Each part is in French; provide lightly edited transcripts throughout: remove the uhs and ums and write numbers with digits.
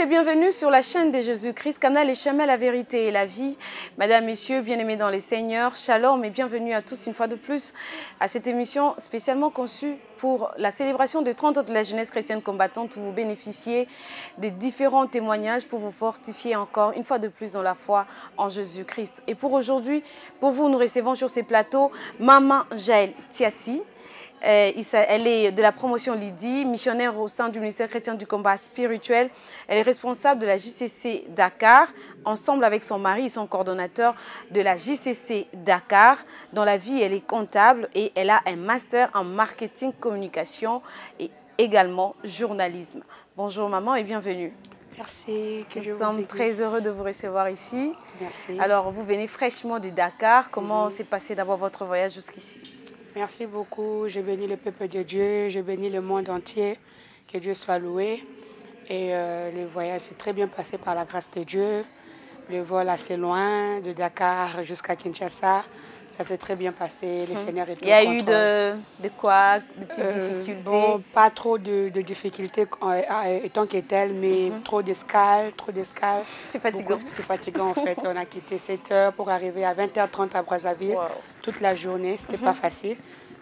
Bienvenue sur la chaîne de Jésus-Christ, canal et chemin, la vérité et la vie. Mesdames, Messieurs, bien-aimés dans les Seigneurs, shalom et bienvenue à tous une fois de plus à cette émission spécialement conçue pour la célébration des 30 ans de la jeunesse chrétienne combattante où vous bénéficiez des différents témoignages pour vous fortifier encore une fois de plus dans la foi en Jésus-Christ. Et pour aujourd'hui, pour vous, nous recevons sur ces plateaux Maman Jaël Tiati. Elle est de la promotion Lydie, missionnaire au sein du ministère chrétien du combat spirituel. Elle est responsable de la JCC Dakar, ensemble avec son mari, ils sont coordonnateurs de la JCC Dakar. Dans la vie, elle est comptable et elle a un master en marketing, communication et également journalisme. Bonjour maman et bienvenue. Merci. Nous sommes très heureux de vous recevoir ici. Merci. Alors, vous venez fraîchement du Dakar. Comment s'est passé d'abord votre voyage jusqu'ici? Merci beaucoup. Je bénis le peuple de Dieu, je bénis le monde entier. Que Dieu soit loué. Et le voyage s'est très bien passé par la grâce de Dieu. Le vol assez loin, de Dakar jusqu'à Kinshasa. Ça s'est très bien passé. Le Seigneur est au contrôle. Il y a eu de quoi? De petites difficultés? Bon, pas trop de difficultés étant que telles, mais trop d'escales, C'est fatigant. C'est fatigant en fait. On a quitté 7 heures pour arriver à 20h30 à Brazzaville. Wow. Toute la journée, c'était pas facile.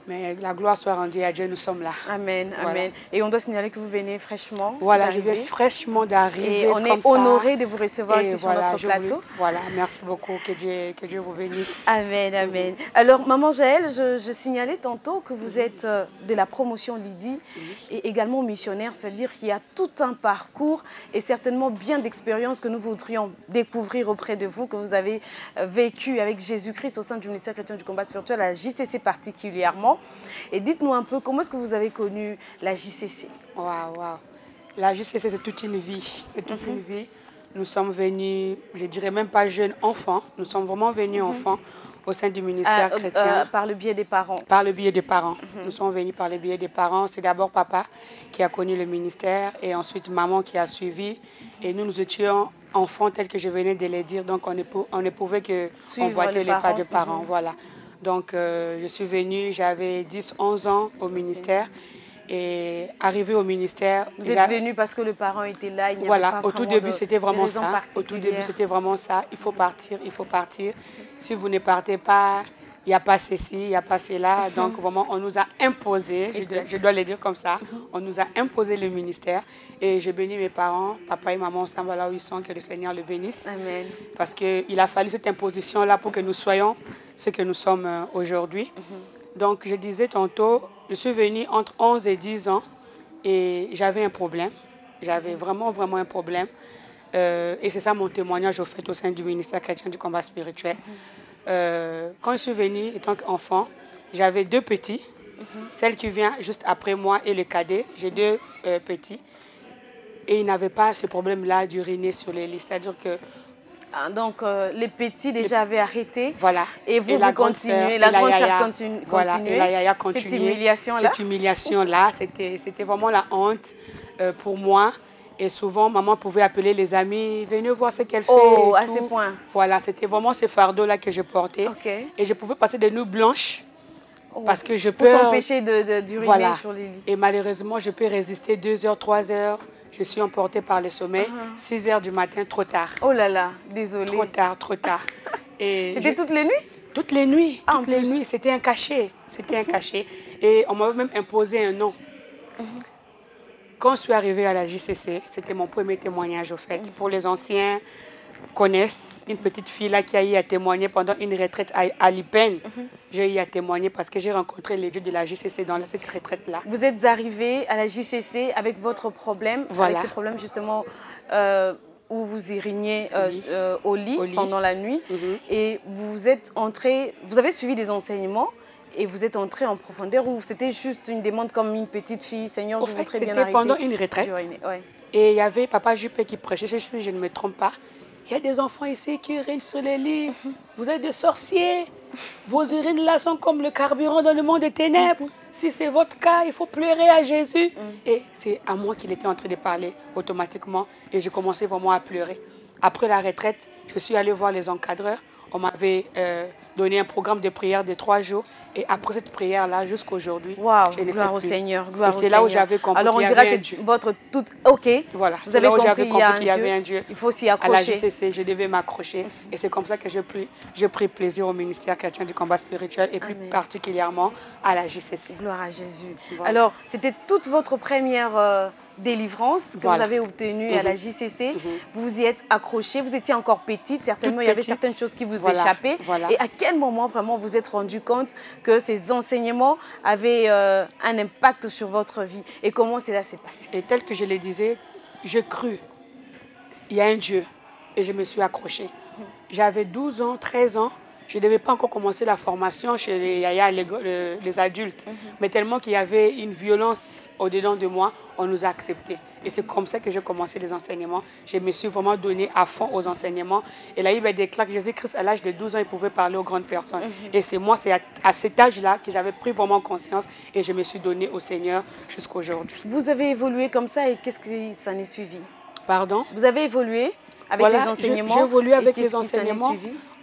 Mais la gloire soit rendue à Dieu, nous sommes là. Amen, voilà. Amen. Et on doit signaler que vous venez fraîchement. Voilà, je viens fraîchement d'arriver. Et on est honoré de vous recevoir ici sur notre plateau. Voilà, merci beaucoup. Que Dieu vous bénisse. Amen, amen. Alors, maman Jaël, je signalais tantôt que vous êtes de la promotion Lydie et également missionnaire, c'est-à-dire qu'il y a tout un parcours et certainement bien d'expériences que nous voudrions découvrir auprès de vous, que vous avez vécu avec Jésus-Christ au sein du ministère chrétien du combat spirituel, à la JCC particulièrement. Et dites-nous un peu, comment est-ce que vous avez connu la JCC? Waouh. La JCC, c'est toute une vie. C'est toute une vie. Nous sommes venus, je dirais même pas jeunes enfants, nous sommes vraiment venus enfants au sein du ministère chrétien. Par le biais des parents? Par le biais des parents. Nous sommes venus par le biais des parents. C'est d'abord papa qui a connu le ministère et ensuite maman qui a suivi. Et nous étions enfants tels que je venais de le dire, donc on ne pouvait que convoiter les pas de parents. Voilà. Donc, je suis venue, j'avais 10-11 ans au ministère. Et arrivé au ministère... Vous êtes venue parce que le parent était là, il n'y avait pas au tout début, c'était vraiment ça. Au tout début, c'était vraiment ça. Il faut partir, il faut partir. Si vous ne partez pas, il n'y a pas ceci, il n'y a pas cela. Donc, vraiment, on nous a imposé, je dois le dire comme ça, on nous a imposé le ministère. Et je bénis mes parents, papa et maman, ensemble là où ils sont, que le Seigneur le bénisse. Amen. Parce qu'il a fallu cette imposition-là pour que nous soyons ce que nous sommes aujourd'hui. Donc, je disais tantôt, je suis venue entre 11 et 10 ans et j'avais un problème. J'avais vraiment un problème. Et c'est ça mon témoignage au fait au sein du ministère chrétien du combat spirituel. Quand je suis venue, étant enfant, j'avais 2 petits. Celle qui vient juste après moi et le cadet. J'ai 2 petits. Et ils n'avaient pas ce problème-là d'uriner sur les lits. C'est-à-dire que... Donc, les petits déjà avaient arrêté. Voilà. Et vous continuez. La grande sœur continue. Voilà. Et la Yaya continue. Cette humiliation-là. C'était vraiment la honte pour moi. Et souvent, maman pouvait appeler les amis, venez voir ce qu'elle fait. Oh, à ce point. Voilà, c'était vraiment ce fardeau-là que je portais. Okay. Et je pouvais passer des nuits blanches. Parce que je peux... Pour s'empêcher d'uriner sur les lits. Et malheureusement, je peux résister 2 heures, 3 heures. Je suis emportée par le sommeil. 6 heures du matin, trop tard. Oh là là, désolée. Trop tard. C'était toutes les nuits? Toutes les nuits. Toutes les nuits. C'était un cachet. Et on m'avait même imposé un nom. Quand je suis arrivée à la JCC, c'était mon premier témoignage au fait. Pour les anciens connaissent une petite fille là qui a eu à témoigner pendant une retraite à l'IPEN. J'ai eu à témoigner parce que j'ai rencontré les dieux de la JCC dans cette retraite-là. Vous êtes arrivée à la JCC avec votre problème, avec ce problème justement où vous iriniez au lit pendant la nuit. Et vous êtes entrée, vous avez suivi des enseignements et vous êtes entrée en profondeur ou c'était juste une demande comme une petite fille, Seigneur, je voudrais bien arrêter. C'était pendant une retraite. Et il y avait Papa Juppé qui prêchait, si je ne me trompe pas. il y a des enfants ici qui urinent sur les lits. Vous êtes des sorciers. Vos urines là sont comme le carburant dans le monde des ténèbres. Si c'est votre cas, il faut pleurer à Jésus. Et c'est à moi qu'il était en train de parler automatiquement. Et j'ai commencé vraiment à pleurer. Après la retraite, je suis allée voir les encadreurs. On m'avait donné un programme de prière de 3 jours. Et après cette prière-là, jusqu'à aujourd'hui, je ne sais plus. Seigneur, gloire au Seigneur. Et c'est là où j'avais compris. Alors on dira que c'est votre toute... Ok. Voilà, c'est là où j'avais compris qu'il y avait un Dieu. Il faut s'y accrocher. À la JCC, je devais m'accrocher. Et c'est comme ça que j'ai pris plaisir au ministère chrétien du combat spirituel et plus particulièrement à la JCC. Gloire à Jésus. Voilà. Alors, c'était toute votre première délivrance que vous avez obtenue à la JCC. Vous y êtes accroché. Vous étiez encore petite. Certainement, il y avait certaines choses qui vous échappaient. Et à quel moment vraiment vous êtes rendu compte que ces enseignements avaient un impact sur votre vie? Et comment cela s'est passé? Et tel que je le disais, je crus. Il y a un Dieu. Et je me suis accrochée. J'avais 12 ans, 13 ans. Je ne devais pas encore commencer la formation chez les yaya, les adultes. Mais tellement qu'il y avait une violence au-dedans de moi, on nous a acceptés. Et c'est comme ça que j'ai commencé les enseignements. Je me suis vraiment donné à fond aux enseignements. Et la Bible déclare que Jésus-Christ, à l'âge de 12 ans, il pouvait parler aux grandes personnes. Et c'est moi, c'est à cet âge-là que j'avais pris vraiment conscience et je me suis donné au Seigneur jusqu'à aujourd'hui. Vous avez évolué comme ça et qu'est-ce qui s'en est suivi? Pardon? Vous avez évolué avec les enseignements? J'ai évolué avec les enseignements.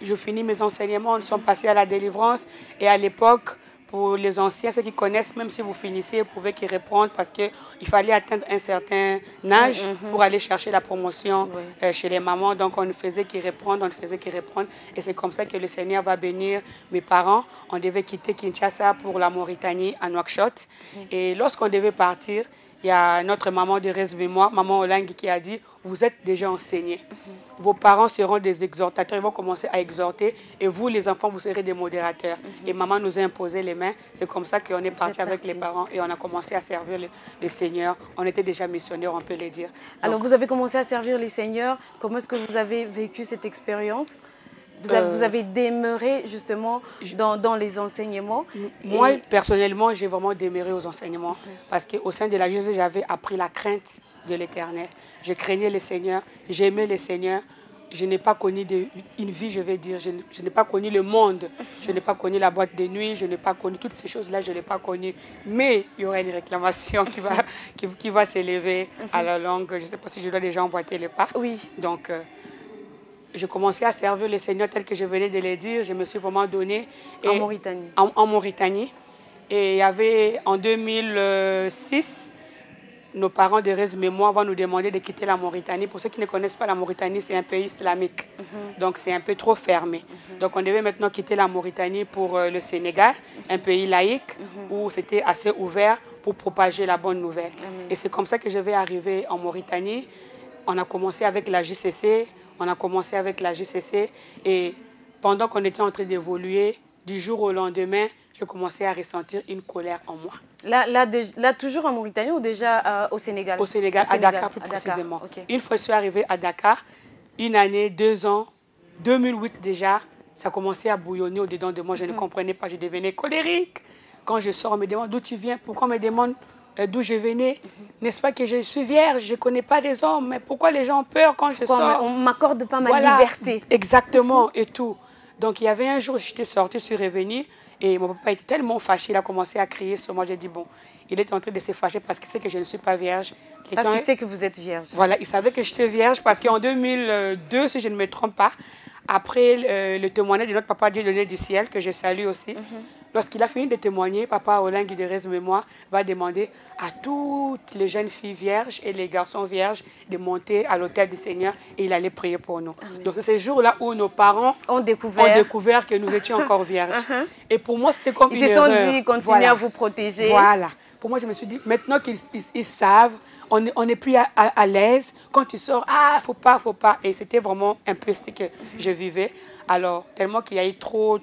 Je finis mes enseignements, nous sommes passés à la délivrance. Et à l'époque, pour les anciens, ceux qui connaissent, même si vous finissez, vous pouvez qu'ils répondent parce qu'il fallait atteindre un certain âge pour aller chercher la promotion chez les mamans. Donc on ne faisait qu'ils répondent, on ne faisait qu'ils répondent. Et c'est comme ça que le Seigneur va bénir mes parents. On devait quitter Kinshasa pour la Mauritanie à Nouakchott. Et lorsqu'on devait partir, il y a notre maman de Resbe-moi, maman Olang, qui a dit, vous êtes déjà enseignés. Vos parents seront des exhortateurs, ils vont commencer à exhorter. Et vous, les enfants, vous serez des modérateurs. Et maman nous a imposé les mains. C'est comme ça qu'on est parti avec les parents et on a commencé à servir le Seigneur. On était déjà missionnaires, on peut le dire. Alors, vous avez commencé à servir les Seigneurs. Comment est-ce que vous avez vécu cette expérience? Vous avez demeuré justement dans les enseignements? Moi, personnellement, j'ai vraiment demeuré aux enseignements. Parce qu'au sein de la JCC, j'avais appris la crainte de l'Éternel. Je craignais le Seigneur, j'aimais le Seigneur. Je n'ai pas connu une vie, je vais dire. Je n'ai pas connu le monde. Je n'ai pas connu la boîte de nuit. Je n'ai pas connu toutes ces choses-là, je ne l'ai pas connu. Mais il y aura une réclamation qui va s'élever à la langue. Je ne sais pas si je dois déjà emboîter les pas. Oui. Donc, je commençais à servir le Seigneur tel que je venais de le dire. Je me suis vraiment donné. En Mauritanie. En Mauritanie. Et il y avait en 2006, nos parents de Resme-moi vont nous demander de quitter la Mauritanie. Pour ceux qui ne connaissent pas la Mauritanie, c'est un pays islamique. Donc c'est un peu trop fermé. Donc on devait maintenant quitter la Mauritanie pour le Sénégal, un pays laïque où c'était assez ouvert pour propager la bonne nouvelle. Et c'est comme ça que je vais arriver en Mauritanie. On a commencé avec la JCC. Et pendant qu'on était en train d'évoluer, du jour au lendemain, je commençais à ressentir une colère en moi. Là toujours en Mauritanie ou déjà au Sénégal? Au Sénégal, à Dakar plus précisément. Okay. Une fois que je suis arrivée à Dakar, 1 année, 2 ans, 2008 déjà, ça commençait à bouillonner au-dedans de moi. Je ne comprenais pas, je devenais colérique. Quand je sors, on me demande d'où tu viens, pourquoi on me demande d'où je venais. N'est-ce pas que je suis vierge, je ne connais pas des hommes, mais pourquoi les gens ont peur quand je sors? On ne m'accorde pas ma liberté. Exactement, et tout. Donc il y avait un jour, j'étais sortie, je suis revenue, et mon papa était tellement fâché, il a commencé à crier sur moi. J'ai dit, bon, il est en train de se fâcher parce qu'il sait que je ne suis pas vierge. Parce qu'il sait que vous êtes vierge. Voilà, il savait que j'étais vierge parce qu'en 2002, si je ne me trompe pas, après le témoignage de notre papa Dieu donné du ciel, que je salue aussi, lorsqu'il a fini de témoigner, papa Olang de Resme-moi va demander à toutes les jeunes filles vierges et les garçons vierges de monter à l'autel du Seigneur et il allait prier pour nous. Amen. Donc c'est ce jour-là où nos parents ont découvert que nous étions encore vierges. Et pour moi, c'était comme une erreur. Ils se sont dit, continuez à vous protéger. Voilà. Pour moi, je me suis dit, maintenant qu'ils savent, on n'est plus à l'aise. Quand tu sors, faut pas. Et c'était vraiment un peu ce que je vivais. Alors, tellement qu'il y a eu trop...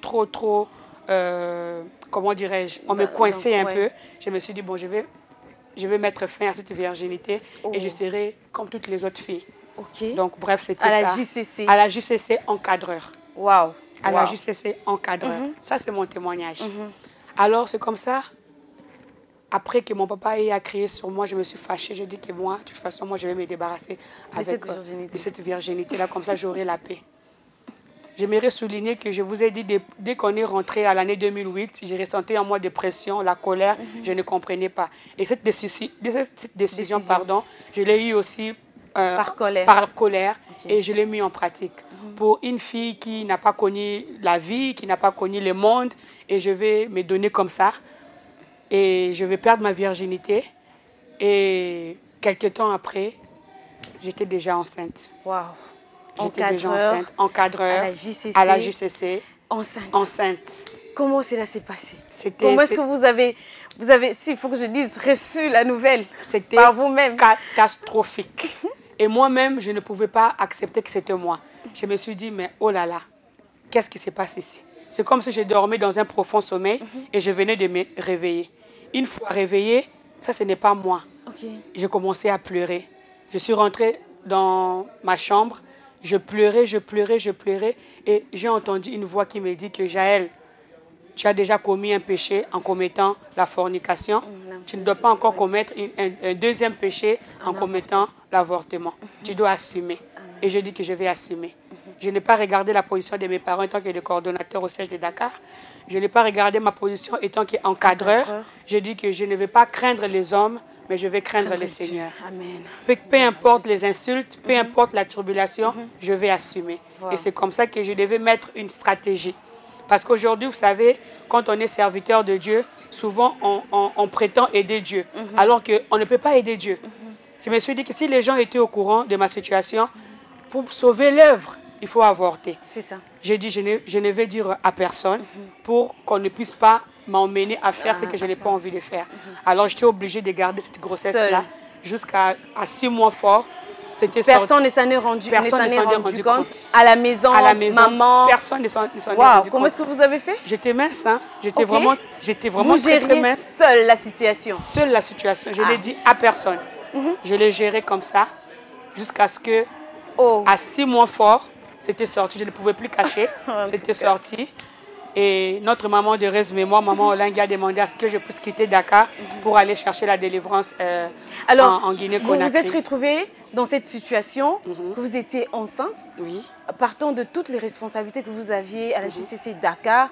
comment dirais-je, on me coinçait un peu. Je me suis dit, bon, je vais mettre fin à cette virginité et je serai comme toutes les autres filles. Okay. Donc, bref, c'était ça. À la JCC. À la JCC, encadreur. Waouh. À la JCC, encadreur. Ça, c'est mon témoignage. Alors, c'est comme ça. après que mon papa ait crié sur moi, je me suis fâchée. Je dis que moi, de toute façon, moi, je vais me débarrasser de cette virginité-là. Comme ça, j'aurai la paix. J'aimerais souligner que je vous ai dit, dès qu'on est rentré à l'année 2008, j'ai ressenti en moi des pressions, la colère, je ne comprenais pas. Et cette décision, pardon, je l'ai eue aussi par colère. Et je l'ai mis en pratique. Pour une fille qui n'a pas connu la vie, qui n'a pas connu le monde, et je vais me donner comme ça, et je vais perdre ma virginité. Et quelques temps après, j'étais déjà enceinte. Waouh! J'étais déjà enceinte, encadreur, à la JCC, enceinte. Comment cela s'est passé? Comment est-ce que vous avez, il faut que je dise, reçu la nouvelle par vous-même? Catastrophique. Et moi-même, je ne pouvais pas accepter que c'était moi. Je me suis dit, mais oh là là, qu'est-ce qui se passe ici? C'est comme si je dormais dans un profond sommeil et je venais de me réveiller. Une fois réveillée, ça, ce n'est pas moi. J'ai commencé à pleurer. Je suis rentrée dans ma chambre. Je pleurais et j'ai entendu une voix qui me dit que Jaël, tu as déjà commis un péché en commettant la fornication. Tu ne dois pas encore commettre un deuxième péché en commettant l'avortement. Tu dois assumer. Et je dis que je vais assumer. Je n'ai pas regardé la position de mes parents en tant que coordonnateur au siège de Dakar. Je n'ai pas regardé ma position étant qu'encadreur. Je dis que je ne vais pas craindre les hommes, mais je vais craindre le Seigneur. Amen. Peu importe les insultes, peu importe la tribulation, je vais assumer. Et c'est comme ça que je devais mettre une stratégie. Parce qu'aujourd'hui, vous savez, quand on est serviteur de Dieu, souvent on prétend aider Dieu, alors qu'on ne peut pas aider Dieu. Je me suis dit que si les gens étaient au courant de ma situation, pour sauver l'œuvre, il faut avorter. C'est ça. J'ai dit, je ne vais dire à personne pour qu'on ne puisse pas m'emmener à faire ce que je n'ai pas envie de faire. Alors, j'étais obligée de garder cette grossesse-là jusqu'à 6 mois forts. Personne ne s'en est rendu compte. À la maison, maman. Personne ne s'en est rendu compte. Comment est-ce que vous avez fait? J'étais mince, hein. J'étais vraiment vous très, très mince. Seule la situation? Seule la situation. Je l'ai dit à personne. Je l'ai géré comme ça jusqu'à ce que, à 6 mois forts, c'était sorti. Je ne pouvais plus cacher. C'était sorti. Et notre maman de Rez-Mémoire, maman Olingue, a demandé à ce que je puisse quitter Dakar pour aller chercher la délivrance en Guinée-Conakry. Vous vous êtes retrouvée dans cette situation, que vous étiez enceinte, partant de toutes les responsabilités que vous aviez à la JCC Dakar,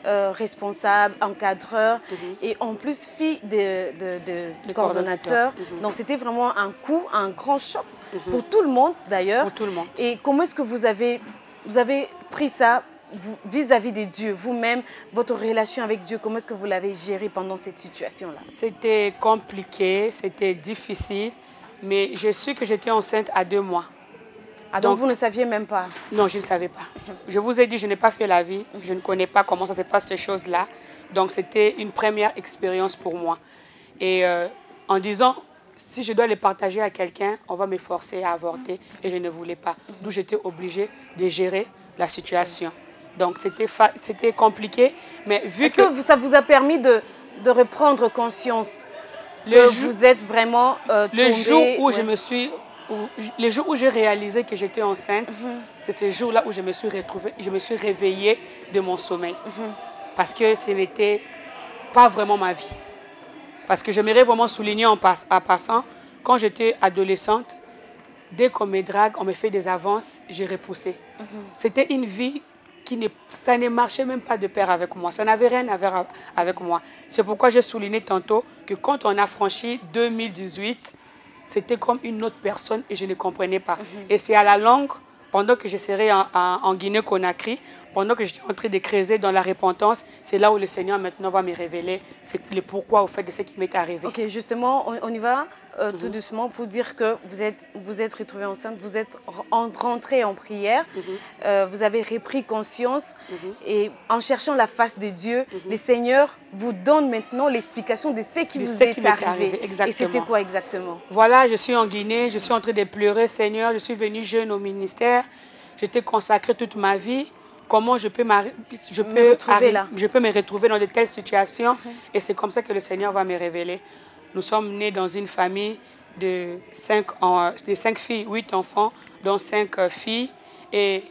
responsable, encadreur, et en plus fille de coordonnateur. Donc c'était vraiment un coup, un grand choc pour tout le monde d'ailleurs. Pour tout le monde. Et comment est-ce que vous avez pris ça vis-à-vis de Dieu, vous-même, votre relation avec Dieu, comment est-ce que vous l'avez géré pendant cette situation-là? C'était compliqué, c'était difficile, mais je suis que j'étais enceinte à 2 mois. Ah, donc vous ne saviez même pas? Non, je ne savais pas. Je vous ai dit, je n'ai pas fait la vie, je ne connais pas comment ça se passe, ces choses-là. Donc c'était une première expérience pour moi. Et en disant, si je dois les partager à quelqu'un, on va me forcer à avorter, et je ne voulais pas. D'où j'étais obligée de gérer la situation. Donc, c'était compliqué, mais vu Est-ce que ça vous a permis de reprendre conscience que vous êtes vraiment le jour où le jour où j'ai réalisé que j'étais enceinte, c'est ce jour-là où je me suis retrouvée, je me suis réveillée de mon sommeil. Parce que ce n'était pas vraiment ma vie. Parce que j'aimerais vraiment souligner en passant, quand j'étais adolescente, dès qu'on me drague, on me fait des avances, j'ai repoussé. C'était une vie ça ne marchait même pas de pair avec moi. Ça n'avait rien à voir avec moi. C'est pourquoi j'ai souligné tantôt que quand on a franchi 2018, c'était comme une autre personne et je ne comprenais pas. Et c'est à la longue, pendant que je serai en Guinée-Conakry, pendant que j'étais en train de creuser dans la repentance, c'est là où le Seigneur maintenant va me révéler le pourquoi au fait de ce qui m'est arrivé. Ok, justement, on y va tout doucement pour dire que vous êtes retrouvée enceinte, vous êtes rentrée en prière, vous avez repris conscience et en cherchant la face de Dieu, le Seigneur vous donne maintenant l'explication de ce qui vous est arrivé. Exactement. Et c'était quoi exactement? Voilà, je suis en Guinée, je suis en train de pleurer, Seigneur, je suis venue jeune au ministère, j'étais consacrée toute ma vie. Comment je peux me retrouver dans de telles situations. Et c'est comme ça que le Seigneur va me révéler. Nous sommes nés dans une famille de 5 filles, 8 enfants, dont 5 filles. Et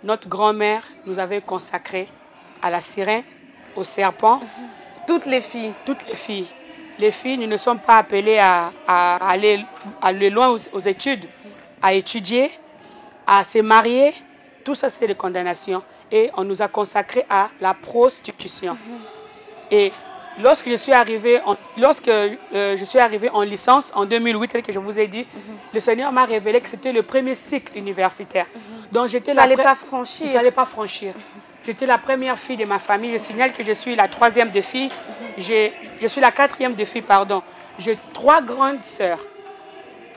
notre grand-mère nous avait consacrés à la sirène, au serpent. Toutes les filles? Toutes les filles. les filles, nous ne sommes pas appelées à aller loin aux études, à étudier, à se marier. Tout ça, c'est des condamnations. Et on nous a consacrés à la prostitution. Et lorsque je suis arrivée en licence en 2008, tel que je vous ai dit, le Seigneur m'a révélé que c'était le premier cycle universitaire. Donc j'étais Il ne fallait pas franchir. Il ne fallait pas franchir. J'étais la première fille de ma famille. Je signale que je suis la troisième des filles. Je suis la quatrième des filles, pardon. J'ai 3 grandes sœurs.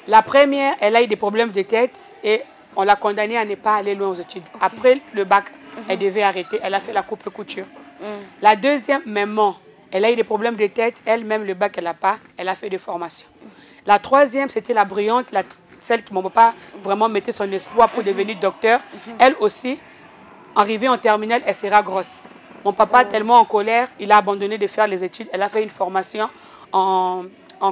La première, elle a eu des problèmes de tête et on l'a condamnée à ne pas aller loin aux études. Après le bac, elle devait arrêter. Elle a fait la coupe-couture. La deuxième, maman, elle a eu des problèmes de tête. Elle-même, le bac, elle n'a pas. Elle a fait des formations. La troisième, c'était la brillante, celle qui, mon papa vraiment mettait son espoir pour devenir docteur. Elle aussi, arrivée en terminale, elle sera grosse. Mon papa, tellement en colère, il a abandonné de faire les études. Elle a fait une formation en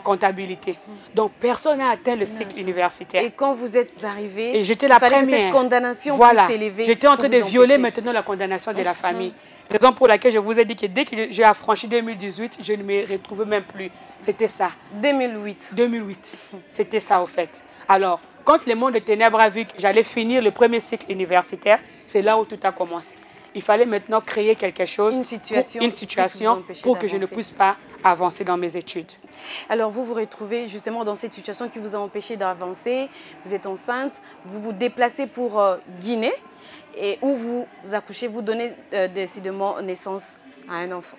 comptabilité. Donc, personne n'a atteint le cycle universitaire. Et quand vous êtes arrivée, et j'étais la première. Que cette condamnation voilà. puisse s'élever. J'étais en train de violer maintenant la condamnation de la famille. Raison pour laquelle je vous ai dit que dès que j'ai affranchi 2018, je ne me retrouvais même plus. C'était ça. 2008. 2008. C'était ça, au fait. Alors, quand le monde des ténèbres a vu que j'allais finir le premier cycle universitaire, c'est là où tout a commencé. Il fallait maintenant créer quelque chose, une situation pour que je ne puisse pas avancer dans mes études. Alors vous vous retrouvez justement dans cette situation qui vous a empêché d'avancer, vous êtes enceinte, vous vous déplacez pour Guinée et où vous accouchez, vous donnez décidément naissance à un enfant.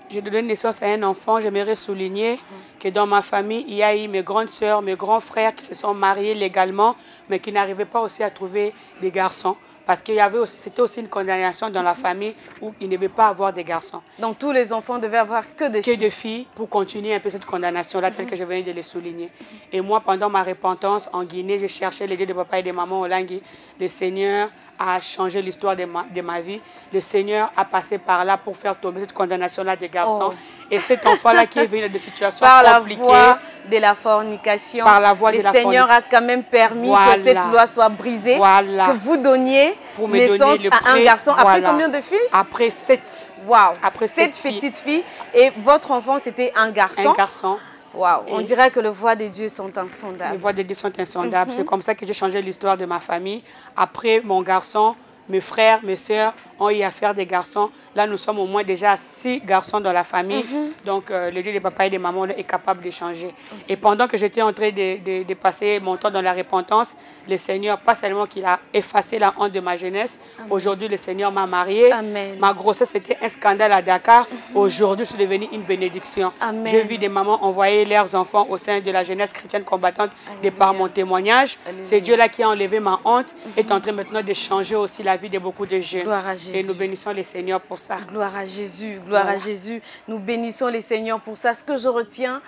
J'ai donné naissance à un enfant. J'aimerais souligner que dans ma famille, il y a eu mes grandes sœurs, mes grands frères qui se sont mariés légalement, mais qui n'arrivaient pas aussi à trouver des garçons. Parce qu'il y avait aussi, c'était aussi une condamnation dans la famille où il ne devait pas avoir des garçons. Donc tous les enfants devaient avoir que des filles. Que des filles pour continuer un peu cette condamnation-là, telle que je venais de le souligner. Et moi, pendant ma repentance en Guinée, je cherchais les dieux de papa et de maman au Langui. Le Seigneur a changé l'histoire de ma vie. Le Seigneur a passé par là pour faire tomber cette condamnation-là des garçons. Et cet enfant-là qui est venu de situations compliquées. Par la voie de la fornication. Par la voie de la fornication. Le Seigneur a quand même permis que cette loi soit brisée. Que vous donniez naissance à un garçon. Après combien de filles? Après 7. Waouh. Après 7 petites filles. Et votre enfant, c'était un garçon? Un garçon. Wow. On dirait que les voies de Dieu sont insondables. Les voies de Dieu sont insondables. C'est comme ça que j'ai changé l'histoire de ma famille. Après mon garçon, mes frères, mes sœurs ont eu affaire des garçons. Là, nous sommes au moins déjà 6 garçons dans la famille. Donc, le Dieu de papa et de maman est capable de changer. Et pendant que j'étais en train de passer mon temps dans la repentance, le Seigneur, pas seulement qu'il a effacé la honte de ma jeunesse, aujourd'hui, le Seigneur m'a mariée. Amen. Ma grossesse était un scandale à Dakar. Aujourd'hui, je suis devenue une bénédiction. J'ai vu des mamans envoyer leurs enfants au sein de la jeunesse chrétienne combattante de par mon témoignage. C'est Dieu-là qui a enlevé ma honte est en train maintenant de changer aussi la vie de beaucoup de jeunes. Gloire à Jésus. Et nous bénissons les Seigneurs pour ça. Gloire à Jésus, gloire à Jésus. Nous bénissons les Seigneurs pour ça. Ce que je retiens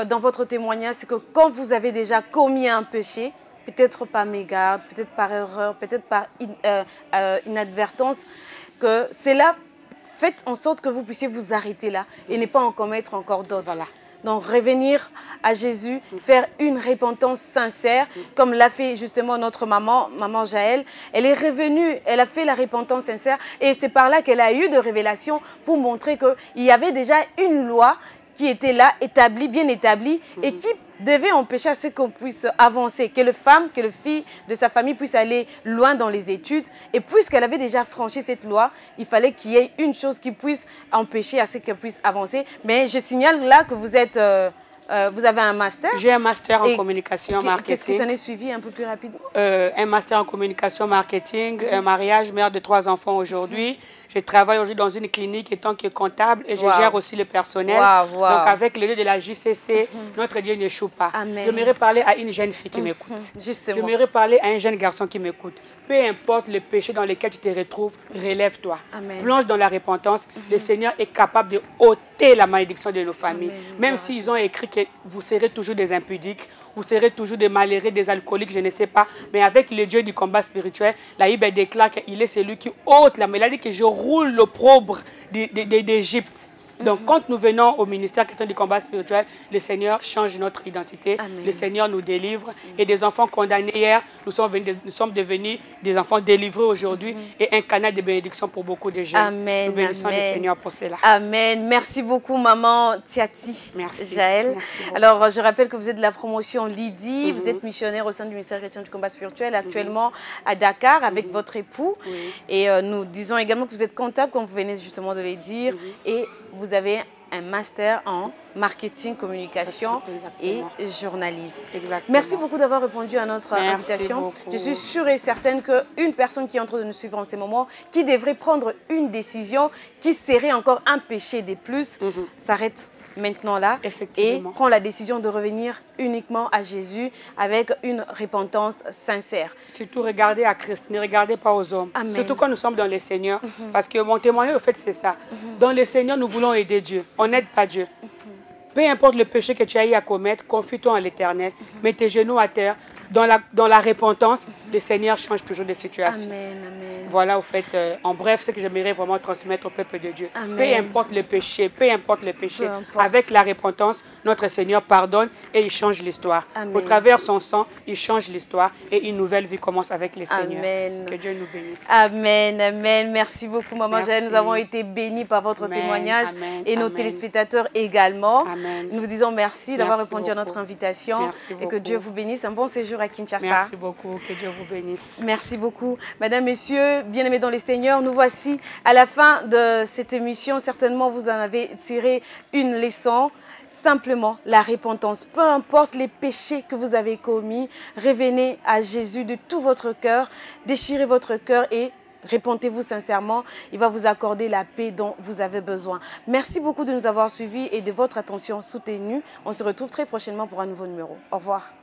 dans votre témoignage, c'est que quand vous avez déjà commis un péché, peut-être par mégarde, peut-être par erreur, peut-être par inadvertance, que cela fait en sorte que vous puissiez vous arrêter là et ne pas en commettre encore d'autres. Voilà. Donc revenir à Jésus, faire une repentance sincère, comme l'a fait justement notre maman Jaël. Elle est revenue, elle a fait la repentance sincère et c'est par là qu'elle a eu de révélations pour montrer qu'il y avait déjà une loi qui était là, bien établie et qui devait empêcher à ce qu'on puisse avancer, que les femmes, que les filles de sa famille puissent aller loin dans les études. Et puisqu'elle avait déjà franchi cette loi, il fallait qu'il y ait une chose qui puisse empêcher à ce qu'elle puisse avancer. Mais je signale là que vous êtes... vous avez un master. J'ai un master en communication marketing. Qu'est-ce qui s'en est suivi un peu plus rapidement? Un master en communication marketing, un mariage, mère de 3 enfants aujourd'hui. Je travaille aujourd'hui dans une clinique étant que comptable et je gère aussi le personnel. Donc avec le Dieu de la JCC, notre Dieu n'échoue pas. J'aimerais parler à une jeune fille qui m'écoute. J'aimerais parler à un jeune garçon qui m'écoute. Peu importe le péché dans lequel tu te retrouves, relève-toi. Plonge dans la repentance. Le Seigneur est capable de ôter la malédiction de nos familles. Même s'ils ont écrit que vous serez toujours des impudiques, vous serez toujours des malheureux, des alcooliques, je ne sais pas. Mais avec le Dieu du combat spirituel, la Bible déclare qu'il est celui qui ôte la maladie, que je roule l'opprobre d'Égypte. Donc, quand nous venons au ministère chrétien du combat spirituel, le Seigneur change notre identité, le Seigneur nous délivre. Et des enfants condamnés hier, nous sommes devenus des enfants délivrés aujourd'hui et un canal de bénédiction pour beaucoup de jeunes. Amen. Nous bénissons le Seigneur pour cela. Amen. Merci beaucoup, maman Tiati. Merci. Jaël. Merci. Alors, je rappelle que vous êtes de la promotion Lydie. Vous êtes missionnaire au sein du ministère chrétien du combat spirituel, actuellement à Dakar avec votre épout. Et nous disons également que vous êtes comptable, comme vous venez justement de le dire. Et vous avez un master en marketing, communication et journalisme. Exactement. Merci beaucoup d'avoir répondu à notre invitation. Beaucoup. Je suis sûre et certaine qu'une personne qui est en train de nous suivre en ces moments, qui devrait prendre une décision qui serait encore un péché de plus, s'arrête maintenant là et prend la décision de revenir uniquement à Jésus avec une repentance sincère. Surtout regardez à Christ, ne regardez pas aux hommes. Amen. Surtout quand nous sommes dans le Seigneur. Parce que mon témoignage, au fait, c'est ça. Dans le Seigneur, nous voulons aider Dieu. On n'aide pas Dieu. Peu importe le péché que tu as eu à commettre, confie-toi en l'Éternel. Mets tes genoux à terre. Dans la repentance, le Seigneur change toujours de situation. Amen, amen. Voilà, au fait, en bref, ce que j'aimerais vraiment transmettre au peuple de Dieu. Amen. Peu importe le péché, avec la repentance, notre Seigneur pardonne et il change l'histoire. Au travers son sang, il change l'histoire et une nouvelle vie commence avec le Seigneur. Amen. Que Dieu nous bénisse. Amen, amen. Merci beaucoup, maman Jaël. Nous avons été bénis par votre témoignage et nos téléspectateurs également. Amen. Nous vous disons merci d'avoir répondu à notre invitation. Merci beaucoup. Et que Dieu vous bénisse. Un bon séjour à Kinshasa. Merci beaucoup. Que Dieu vous bénisse. Merci beaucoup. Mesdames, Messieurs, bien-aimés dans les Seigneurs, nous voici à la fin de cette émission. Certainement, vous en avez tiré une leçon. Simplement, la repentance. Peu importe les péchés que vous avez commis, revenez à Jésus de tout votre cœur. Déchirez votre cœur et repentez-vous sincèrement. Il va vous accorder la paix dont vous avez besoin. Merci beaucoup de nous avoir suivis et de votre attention soutenue. On se retrouve très prochainement pour un nouveau numéro. Au revoir.